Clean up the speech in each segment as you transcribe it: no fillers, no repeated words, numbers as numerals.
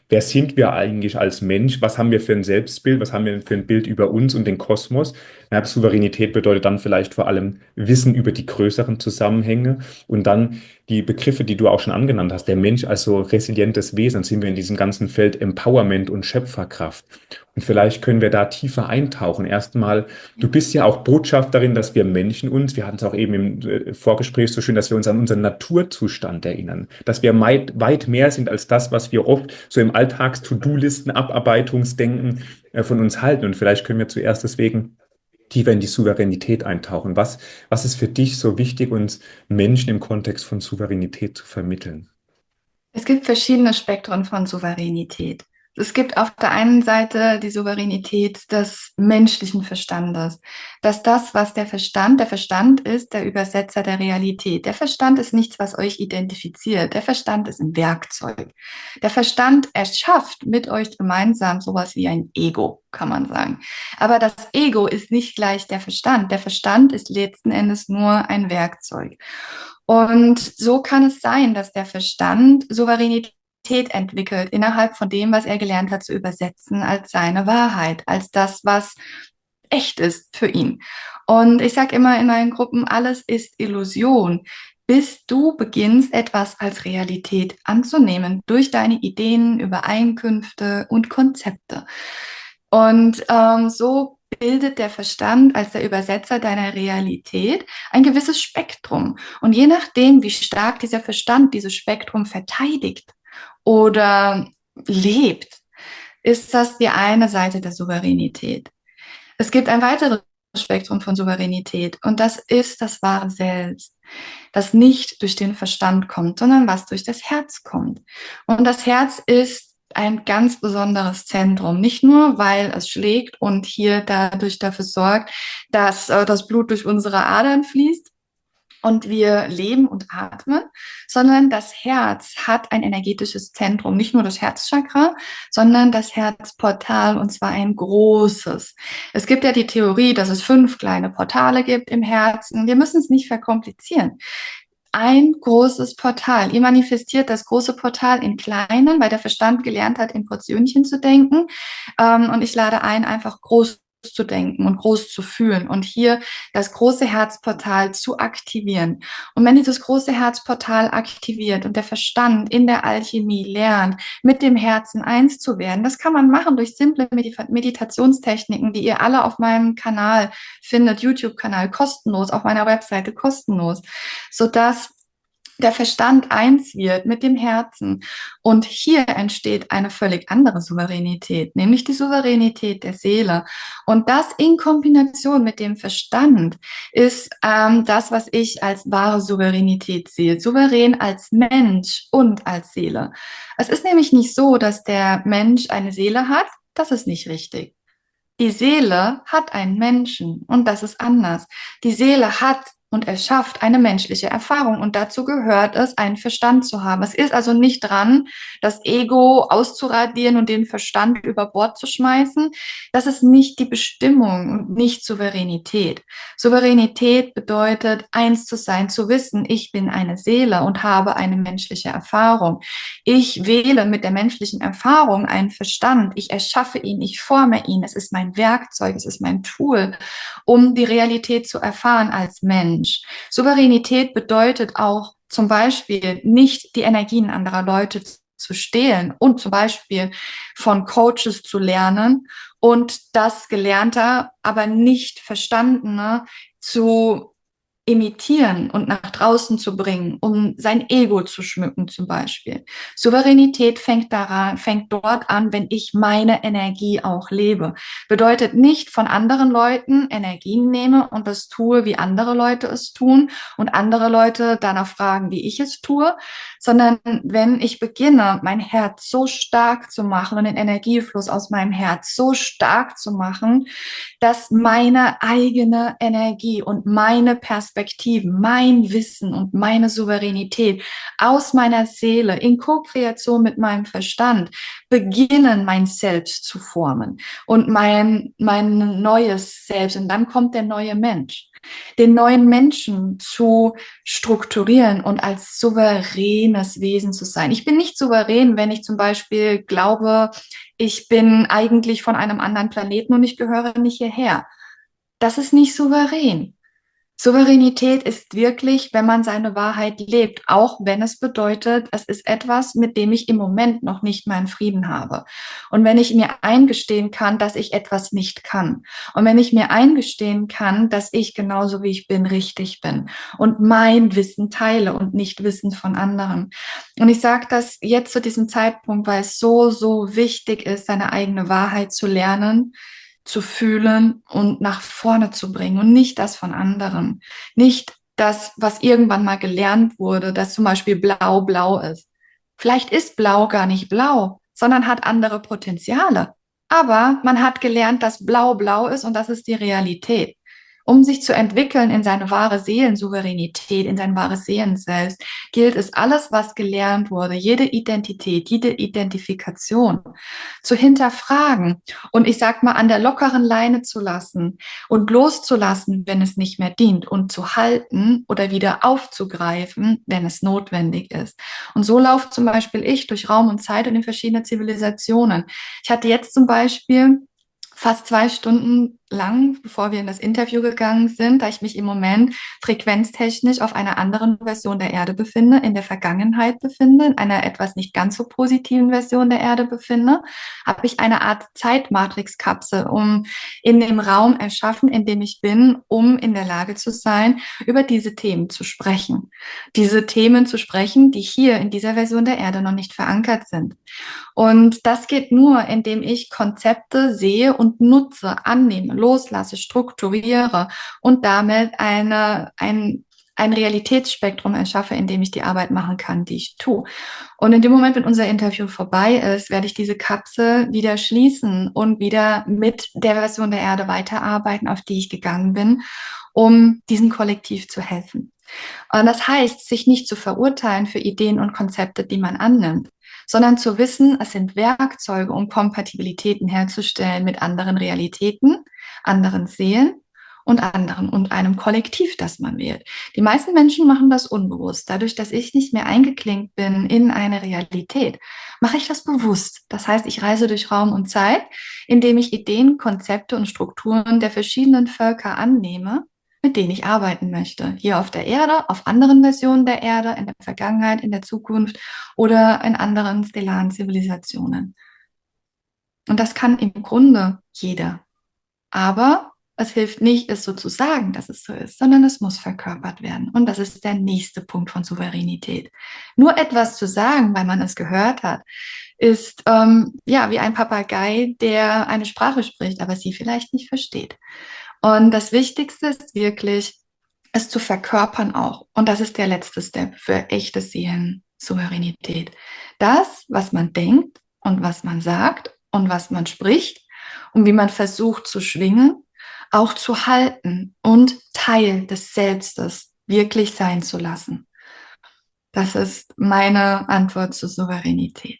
wer sind wir eigentlich als Mensch? Was haben wir für ein Selbstbild? Was haben wir für ein Bild über uns und den Kosmos? Ja, Souveränität bedeutet dann vielleicht vor allem Wissen über die größeren Zusammenhänge und dann die Begriffe, die du auch schon angenannt hast. Der Mensch als so resilientes Wesen, sind wir in diesem ganzen Feld Empowerment und Schöpferkraft. Und vielleicht können wir da tiefer eintauchen. Erstmal, du bist ja auch Botschafterin, dass wir Menschen uns, wir hatten es auch eben im Vorgespräch so schön, dass wir uns an unseren Naturzustand erinnern, dass wir weit mehr sind als das, was wir oft so im Alltags-To-Do-Listen, Abarbeitungsdenken von uns halten. Und vielleicht können wir zuerst deswegen tiefer in die Souveränität eintauchen. Was ist für dich so wichtig, uns Menschen im Kontext von Souveränität zu vermitteln? Es gibt verschiedene Spektren von Souveränität. Es gibt auf der einen Seite die Souveränität des menschlichen Verstandes, dass das, was der Verstand ist der Übersetzer der Realität. Der Verstand ist nichts, was euch identifiziert. Der Verstand ist ein Werkzeug. Der Verstand erschafft mit euch gemeinsam sowas wie ein Ego, kann man sagen. Aber das Ego ist nicht gleich der Verstand. Der Verstand ist letzten Endes nur ein Werkzeug. Und so kann es sein, dass der Verstand Souveränität entwickelt innerhalb von dem, was er gelernt hat zu übersetzen als seine Wahrheit, als das, was echt ist für ihn. Und ich sage immer in meinen Gruppen, alles ist Illusion, bis du beginnst, etwas als Realität anzunehmen durch deine Ideen, Übereinkünfte und Konzepte. Und so bildet der Verstand als der Übersetzer deiner Realität ein gewisses Spektrum. Und je nachdem, wie stark dieser Verstand dieses Spektrum verteidigt oder lebt, ist das die eine Seite der Souveränität. Es gibt ein weiteres Spektrum von Souveränität und das ist das wahre Selbst, das nicht durch den Verstand kommt, sondern was durch das Herz kommt. Und das Herz ist ein ganz besonderes Zentrum, nicht nur, weil es schlägt und hier dadurch dafür sorgt, dass das Blut durch unsere Adern fließt, und wir leben und atmen, sondern das Herz hat ein energetisches Zentrum, nicht nur das Herzchakra, sondern das Herzportal und zwar ein großes. Es gibt ja die Theorie, dass es 5 kleine Portale gibt im Herzen. Wir müssen es nicht verkomplizieren. Ein großes Portal. Ihr manifestiert das große Portal in kleinen, weil der Verstand gelernt hat, in Portionchen zu denken. Und ich lade ein, einfach groß zu denken und groß zu fühlen und hier das große Herzportal zu aktivieren. Und wenn dieses große Herzportal aktiviert und der Verstand in der Alchemie lernt, mit dem Herzen eins zu werden, das kann man machen durch simple Meditationstechniken, die ihr alle auf meinem Kanal findet, YouTube-Kanal kostenlos, auf meiner Webseite kostenlos, sodass der Verstand eins wird mit dem Herzen. Und hier entsteht eine völlig andere Souveränität, nämlich die Souveränität der Seele. Und das in Kombination mit dem Verstand ist das, was ich als wahre Souveränität sehe. Souverän als Mensch und als Seele. Es ist nämlich nicht so, dass der Mensch eine Seele hat. Das ist nicht richtig. Die Seele hat einen Menschen und das ist anders. Die Seele hat und erschafft eine menschliche Erfahrung und dazu gehört es, einen Verstand zu haben. Es ist also nicht dran, das Ego auszuradieren und den Verstand über Bord zu schmeißen. Das ist nicht die Bestimmung und nicht Souveränität. Souveränität bedeutet, eins zu sein, zu wissen, ich bin eine Seele und habe eine menschliche Erfahrung. Ich wähle mit der menschlichen Erfahrung einen Verstand. Ich erschaffe ihn, ich forme ihn. Es ist mein Werkzeug, es ist mein Tool, um die Realität zu erfahren als Mensch. Souveränität bedeutet auch zum Beispiel nicht die Energien anderer Leute zu stehlen und zum Beispiel von Coaches zu lernen und das Gelernte, aber nicht Verstandene zu imitieren und nach draußen zu bringen, um sein Ego zu schmücken zum Beispiel. Souveränität fängt dort an, wenn ich meine Energie auch lebe. Bedeutet nicht von anderen Leuten Energien nehme und das tue, wie andere Leute es tun und andere Leute danach fragen, wie ich es tue, sondern wenn ich beginne, mein Herz so stark zu machen und den Energiefluss aus meinem Herz so stark zu machen, dass meine eigene Energie und meine Perspektive Perspektiven, mein Wissen und meine Souveränität aus meiner Seele in Co-Kreation mit meinem Verstand beginnen, mein Selbst zu formen und mein neues Selbst. Und dann kommt der neue Mensch. Den neuen Menschen zu strukturieren und als souveränes Wesen zu sein. Ich bin nicht souverän, wenn ich zum Beispiel glaube, ich bin eigentlich von einem anderen Planeten und ich gehöre nicht hierher. Das ist nicht souverän. Souveränität ist wirklich, wenn man seine Wahrheit lebt, auch wenn es bedeutet, es ist etwas, mit dem ich im Moment noch nicht meinen Frieden habe. Und wenn ich mir eingestehen kann, dass ich etwas nicht kann. Und wenn ich mir eingestehen kann, dass ich genauso wie ich bin, richtig bin und mein Wissen teile und nicht Wissen von anderen. Und ich sage das jetzt zu diesem Zeitpunkt, weil es so, so wichtig ist, seine eigene Wahrheit zu lernen, zu fühlen und nach vorne zu bringen und nicht das von anderen. Nicht das, was irgendwann mal gelernt wurde, dass zum Beispiel blau blau ist. Vielleicht ist blau gar nicht blau, sondern hat andere Potenziale. Aber man hat gelernt, dass blau blau ist und das ist die Realität. Um sich zu entwickeln in seine wahre Seelensouveränität, in sein wahres Seelenselbst, gilt es, alles, was gelernt wurde, jede Identität, jede Identifikation zu hinterfragen und ich sag mal an der lockeren Leine zu lassen und loszulassen, wenn es nicht mehr dient und zu halten oder wieder aufzugreifen, wenn es notwendig ist. Und so laufe zum Beispiel ich durch Raum und Zeit und in verschiedene Zivilisationen. Ich hatte jetzt zum Beispiel fast 2 Stunden lang, bevor wir in das Interview gegangen sind, da ich mich im Moment frequenztechnisch auf einer anderen Version der Erde befinde, in der Vergangenheit befinde, in einer etwas nicht ganz so positiven Version der Erde befinde, habe ich eine Art Zeitmatrix-Kapsel in dem Raum erschaffen, in dem ich bin, um in der Lage zu sein, über diese Themen zu sprechen. Diese Themen zu sprechen, die hier in dieser Version der Erde noch nicht verankert sind. Und das geht nur, indem ich Konzepte sehe und nutze, annehme, loslasse, strukturiere und damit ein Realitätsspektrum erschaffe, in dem ich die Arbeit machen kann, die ich tue. Und in dem Moment, wenn unser Interview vorbei ist, werde ich diese Kapsel wieder schließen und wieder mit der Version der Erde weiterarbeiten, auf die ich gegangen bin, um diesem Kollektiv zu helfen. Und das heißt, sich nicht zu verurteilen für Ideen und Konzepte, die man annimmt, sondern zu wissen, es sind Werkzeuge, um Kompatibilitäten herzustellen mit anderen Realitäten, anderen Seelen und einem Kollektiv, das man wählt. Die meisten Menschen machen das unbewusst. Dadurch, dass ich nicht mehr eingeklinkt bin in eine Realität, mache ich das bewusst. Das heißt, ich reise durch Raum und Zeit, indem ich Ideen, Konzepte und Strukturen der verschiedenen Völker annehme, mit denen ich arbeiten möchte. Hier auf der Erde, auf anderen Versionen der Erde, in der Vergangenheit, in der Zukunft oder in anderen stellaren Zivilisationen. Und das kann im Grunde jeder. Aber es hilft nicht, es so zu sagen, dass es so ist, sondern es muss verkörpert werden. Und das ist der nächste Punkt von Souveränität. Nur etwas zu sagen, weil man es gehört hat, ist ja wie ein Papagei, der eine Sprache spricht, aber sie vielleicht nicht versteht. Und das Wichtigste ist wirklich, es zu verkörpern auch. Und das ist der letzte Step für echte Seelensouveränität. Das, was man denkt und was man sagt und was man spricht und wie man versucht zu schwingen, auch zu halten und Teil des Selbstes wirklich sein zu lassen. Das ist meine Antwort zur Souveränität.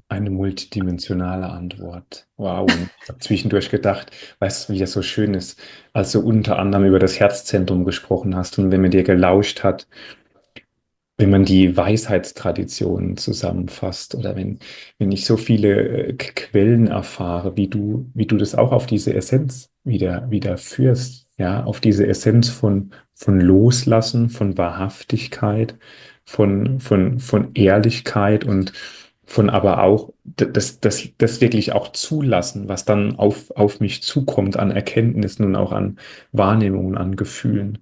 Eine multidimensionale Antwort. Wow. Und ich habe zwischendurch gedacht, weißt du, wie das so schön ist, als du unter anderem über das Herzzentrum gesprochen hast und wenn man dir gelauscht hat, wenn man die Weisheitstraditionen zusammenfasst oder wenn ich so viele Quellen erfahre, wie du das auch auf diese Essenz wieder führst, ja, auf diese Essenz von Loslassen, von Wahrhaftigkeit, von Ehrlichkeit und von aber auch das wirklich auch zulassen, was dann auf mich zukommt an Erkenntnissen und auch an Wahrnehmungen, an Gefühlen.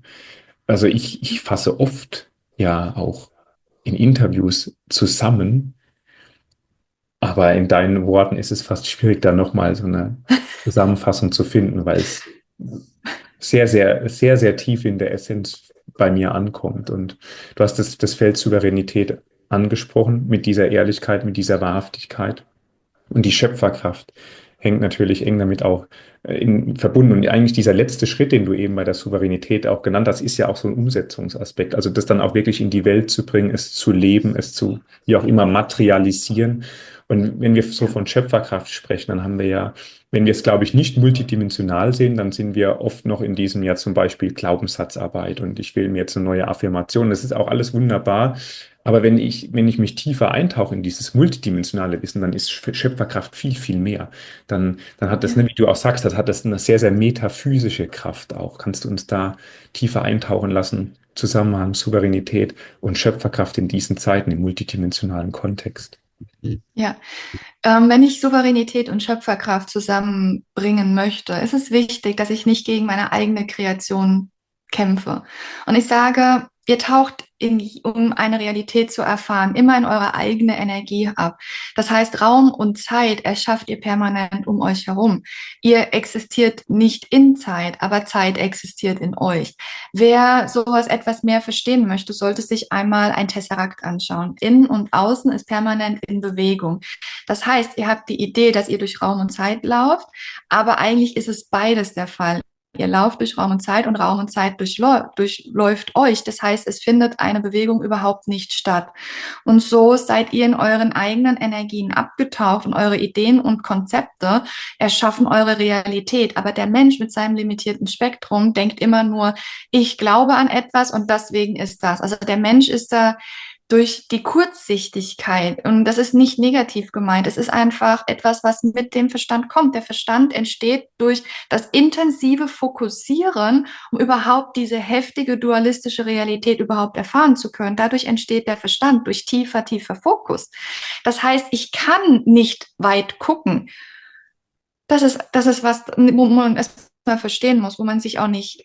Also ich fasse oft ja auch in Interviews zusammen, aber in deinen Worten ist es fast schwierig, da nochmal so eine Zusammenfassung zu finden, weil es sehr, sehr, sehr, sehr tief in der Essenz bei mir ankommt. Und du hast das Feld Souveränität angesprochen, mit dieser Ehrlichkeit, mit dieser Wahrhaftigkeit und die Schöpferkraft. hängt natürlich eng damit auch verbunden. Und eigentlich dieser letzte Schritt, den du eben bei der Souveränität auch genannt hast, ist ja auch so ein Umsetzungsaspekt. Also das dann auch wirklich in die Welt zu bringen, es zu leben, es zu, wie auch immer, materialisieren. Und wenn wir so Ja. von Schöpferkraft sprechen, dann haben wir ja, wenn wir es, glaube ich, nicht multidimensional sehen, dann sind wir oft noch in diesem ja zum Beispiel Glaubenssatzarbeit und ich will mir jetzt eine neue Affirmation. Das ist auch alles wunderbar. Aber wenn ich mich tiefer eintauche in dieses multidimensionale Wissen, dann ist Schöpferkraft viel, viel mehr. Dann hat das, Ja. ne, wie du auch sagst, das hat das eine sehr, sehr metaphysische Kraft auch. Kannst du uns da tiefer eintauchen lassen? Zusammenhang, Souveränität und Schöpferkraft in diesen Zeiten im multidimensionalen Kontext. Ja. Wenn ich Souveränität und Schöpferkraft zusammenbringen möchte, ist es wichtig, dass ich nicht gegen meine eigene Kreation kämpfe. Und ich sage, ihr taucht um eine Realität zu erfahren, immer in eure eigene Energie ab. Das heißt, Raum und Zeit erschafft ihr permanent um euch herum. Ihr existiert nicht in Zeit, aber Zeit existiert in euch. Wer sowas etwas mehr verstehen möchte, sollte sich einmal ein Tesserakt anschauen. Innen und außen ist permanent in Bewegung. Das heißt, ihr habt die Idee, dass ihr durch Raum und Zeit lauft, aber eigentlich ist es beides der Fall. Ihr lauft durch Raum und Zeit durchläuft euch. Das heißt, es findet eine Bewegung überhaupt nicht statt. Und so seid ihr in euren eigenen Energien abgetaucht und eure Ideen und Konzepte erschaffen eure Realität. Aber der Mensch mit seinem limitierten Spektrum denkt immer nur, ich glaube an etwas und deswegen ist das. Also der Mensch ist da durch die Kurzsichtigkeit. Und das ist nicht negativ gemeint. Es ist einfach etwas, was mit dem Verstand kommt. Der Verstand entsteht durch das intensive Fokussieren, um überhaupt diese heftige dualistische Realität überhaupt erfahren zu können. Dadurch entsteht der Verstand durch tiefer, tiefer Fokus. Das heißt, ich kann nicht weit gucken. Das ist was, wo man erstmal verstehen muss, wo man sich auch nicht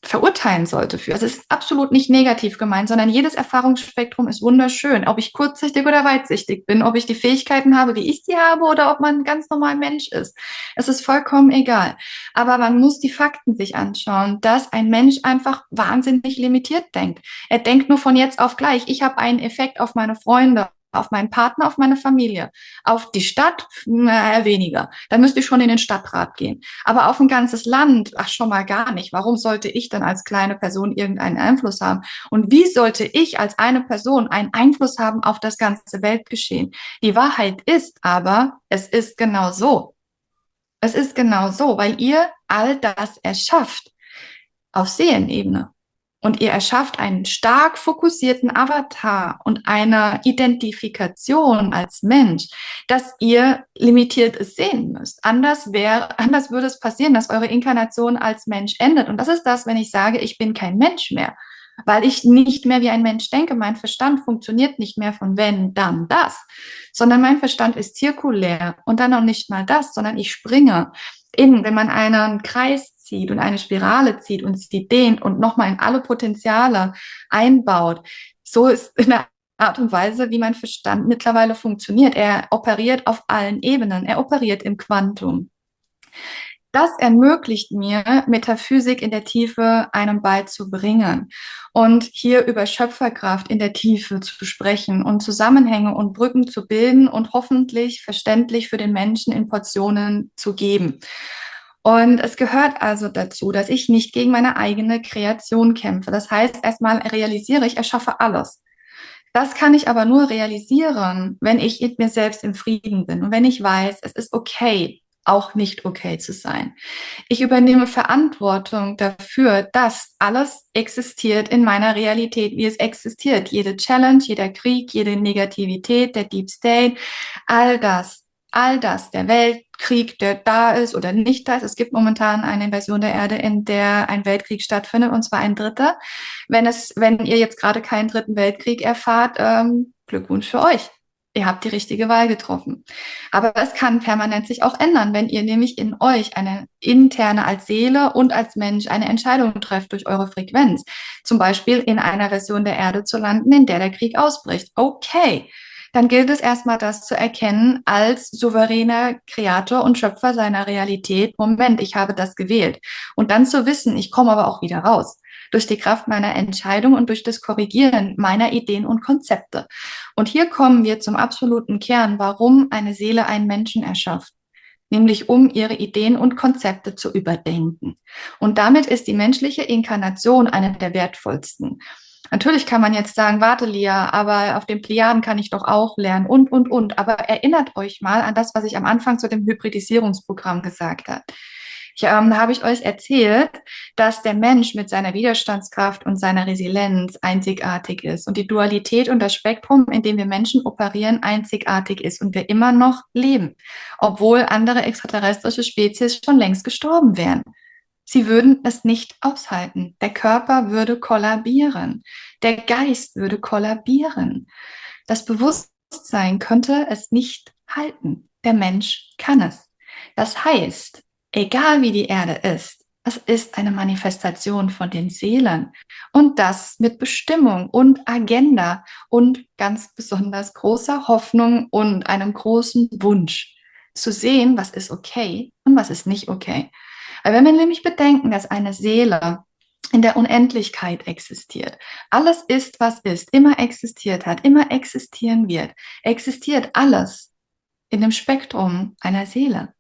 verurteilen sollte für. Also es ist absolut nicht negativ gemeint, sondern jedes Erfahrungsspektrum ist wunderschön. Ob ich kurzsichtig oder weitsichtig bin, ob ich die Fähigkeiten habe, wie ich sie habe, oder ob man ein ganz normal Mensch ist. Es ist vollkommen egal. Aber man muss die Fakten sich anschauen, dass ein Mensch einfach wahnsinnig limitiert denkt. Er denkt nur von jetzt auf gleich. Ich habe einen Effekt auf meine Freunde, auf meinen Partner, auf meine Familie, auf die Stadt, naja, weniger. Dann müsste ich schon in den Stadtrat gehen. Aber auf ein ganzes Land, ach schon mal gar nicht. Warum sollte ich dann als kleine Person irgendeinen Einfluss haben? Und wie sollte ich als eine Person einen Einfluss haben auf das ganze Weltgeschehen? Die Wahrheit ist aber, es ist genau so. Es ist genau so, weil ihr all das erschafft auf Seelenebene. Und ihr erschafft einen stark fokussierten Avatar und eine Identifikation als Mensch, dass ihr Limitiertes sehen müsst. Anders würde es passieren, dass eure Inkarnation als Mensch endet. Und das ist das, wenn ich sage, ich bin kein Mensch mehr, weil ich nicht mehr wie ein Mensch denke. Mein Verstand funktioniert nicht mehr von wenn, dann das, sondern mein Verstand ist zirkulär und dann noch nicht mal das, sondern ich springe wenn man einen Kreis zieht und eine Spirale zieht und sie dehnt und nochmal in alle Potenziale einbaut. So ist in der Art und Weise, wie mein Verstand mittlerweile funktioniert. Er operiert auf allen Ebenen. Er operiert im Quantum. Das ermöglicht mir, Metaphysik in der Tiefe einem beizubringen und hier über Schöpferkraft in der Tiefe zu sprechen und Zusammenhänge und Brücken zu bilden und hoffentlich verständlich für den Menschen in Portionen zu geben. Und es gehört also dazu, dass ich nicht gegen meine eigene Kreation kämpfe. Das heißt, erstmal realisiere ich erschaffe alles. Das kann ich aber nur realisieren, wenn ich mit mir selbst im Frieden bin und wenn ich weiß, es ist okay, auch nicht okay zu sein. Ich übernehme Verantwortung dafür, dass alles existiert in meiner Realität, wie es existiert. Jede Challenge, jeder Krieg, jede Negativität, der Deep State, all das, der Weltkrieg, der da ist oder nicht da ist. Es gibt momentan eine Invasion der Erde, in der ein Weltkrieg stattfindet, und zwar ein dritter. Wenn ihr jetzt gerade keinen dritten Weltkrieg erfahrt, Glückwunsch für euch. Ihr habt die richtige Wahl getroffen. Aber es kann permanent sich auch ändern, wenn ihr nämlich in euch eine interne als Seele und als Mensch eine Entscheidung trefft durch eure Frequenz. Zum Beispiel in einer Version der Erde zu landen, in der der Krieg ausbricht. Okay, dann gilt es erstmal, das zu erkennen als souveräner Kreator und Schöpfer seiner Realität. Moment, ich habe das gewählt. Und dann zu wissen, ich komme aber auch wieder raus. Durch die Kraft meiner Entscheidung und durch das Korrigieren meiner Ideen und Konzepte. Und hier kommen wir zum absoluten Kern, warum eine Seele einen Menschen erschafft. nämlich um ihre Ideen und Konzepte zu überdenken. Und damit ist die menschliche Inkarnation eine der wertvollsten. Natürlich kann man jetzt sagen, warte, Lia, aber auf den Plejaden kann ich doch auch lernen und. Aber erinnert euch mal an das, was ich am Anfang zu dem Hybridisierungsprogramm gesagt habe. Da habe ich euch erzählt, dass der Mensch mit seiner Widerstandskraft und seiner Resilienz einzigartig ist und die Dualität und das Spektrum, in dem wir Menschen operieren, einzigartig ist und wir immer noch leben, obwohl andere extraterrestrische Spezies schon längst gestorben wären. Sie würden es nicht aushalten. Der Körper würde kollabieren. Der Geist würde kollabieren. Das Bewusstsein könnte es nicht halten. Der Mensch kann es. Das heißt, egal wie die Erde ist, es ist eine Manifestation von den Seelen und das mit Bestimmung und Agenda und ganz besonders großer Hoffnung und einem großen Wunsch zu sehen, was ist okay und was ist nicht okay. Weil wenn wir nämlich bedenken, dass eine Seele in der Unendlichkeit existiert, alles ist, was ist, immer existiert hat, immer existieren wird, existiert alles in dem Spektrum einer Seele.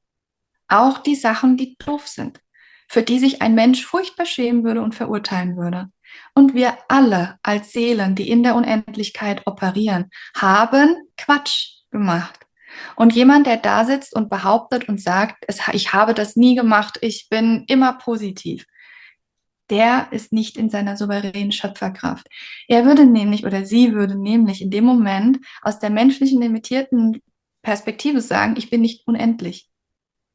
Auch die Sachen, die doof sind, für die sich ein Mensch furchtbar schämen würde und verurteilen würde. Und wir alle als Seelen, die in der Unendlichkeit operieren, haben Quatsch gemacht. Und jemand, der da sitzt und behauptet und sagt, ich habe das nie gemacht, ich bin immer positiv, der ist nicht in seiner souveränen Schöpferkraft. Er würde nämlich oder sie würde nämlich in dem Moment aus der menschlichen limitierten Perspektive sagen, ich bin nicht unendlich.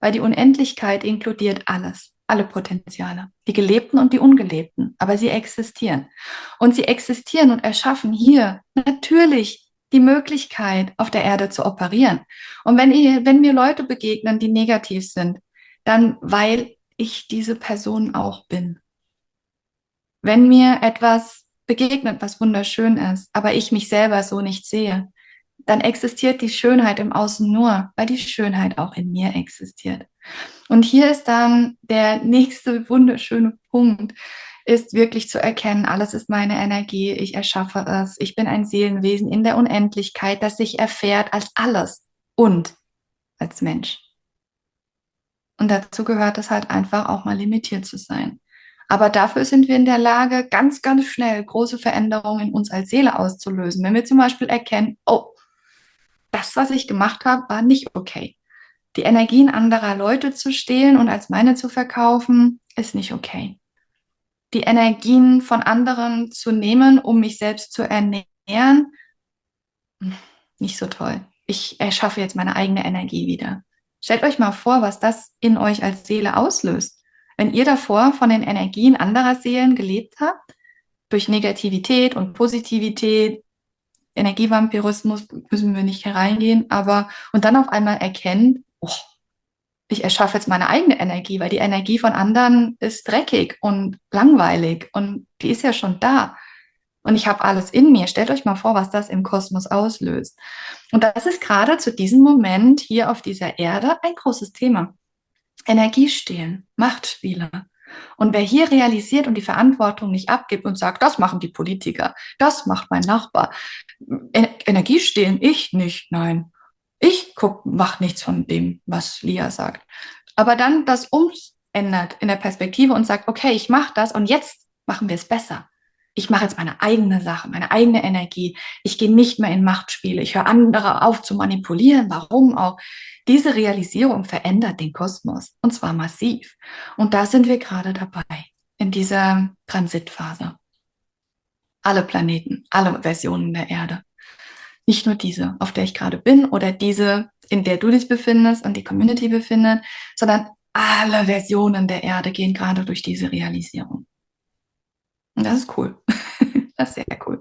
Weil die Unendlichkeit inkludiert alles, alle Potenziale, die gelebten und die ungelebten, aber sie existieren. Und sie existieren und erschaffen hier natürlich die Möglichkeit, auf der Erde zu operieren. Und wenn mir Leute begegnen, die negativ sind, dann weil ich diese Person auch bin. Wenn mir etwas begegnet, was wunderschön ist, aber ich mich selber so nicht sehe, dann existiert die Schönheit im Außen nur, weil die Schönheit auch in mir existiert. Und hier ist dann der nächste wunderschöne Punkt, ist wirklich zu erkennen, alles ist meine Energie, ich erschaffe es, ich bin ein Seelenwesen in der Unendlichkeit, das sich erfährt als alles und als Mensch. Und dazu gehört es halt einfach auch mal limitiert zu sein. Aber dafür sind wir in der Lage, ganz, ganz schnell große Veränderungen in uns als Seele auszulösen. Wenn wir zum Beispiel erkennen, oh, das, was ich gemacht habe, war nicht okay. Die Energien anderer Leute zu stehlen und als meine zu verkaufen, ist nicht okay. Die Energien von anderen zu nehmen, um mich selbst zu ernähren, nicht so toll. Ich erschaffe jetzt meine eigene Energie wieder. Stellt euch mal vor, was das in euch als Seele auslöst. Wenn ihr davor von den Energien anderer Seelen gelebt habt, durch Negativität und Positivität, Energievampirismus müssen wir nicht hereingehen, aber und dann auf einmal erkennt, oh, ich erschaffe jetzt meine eigene Energie, weil die Energie von anderen ist dreckig und langweilig und die ist ja schon da. Und ich habe alles in mir. Stellt euch mal vor, was das im Kosmos auslöst. Und das ist gerade zu diesem Moment hier auf dieser Erde ein großes Thema. Energiestehlen, Machtspiele. Und wer hier realisiert und die Verantwortung nicht abgibt und sagt, das machen die Politiker, das macht mein Nachbar. Energie stehlen, ich nicht, nein. Ich mach nichts von dem, was Lia sagt. Aber dann das umändert in der Perspektive und sagt, okay, ich mache das und jetzt machen wir es besser. Ich mache jetzt meine eigene Sache, meine eigene Energie. Ich gehe nicht mehr in Machtspiele. Ich höre andere auf zu manipulieren. Warum auch? Diese Realisierung verändert den Kosmos und zwar massiv. Und da sind wir gerade dabei, in dieser Transitphase. Alle Planeten, alle Versionen der Erde. Nicht nur diese, auf der ich gerade bin oder diese, in der du dich befindest und die Community befindet, sondern alle Versionen der Erde gehen gerade durch diese Realisierung. Und das ist cool. Das ist sehr cool.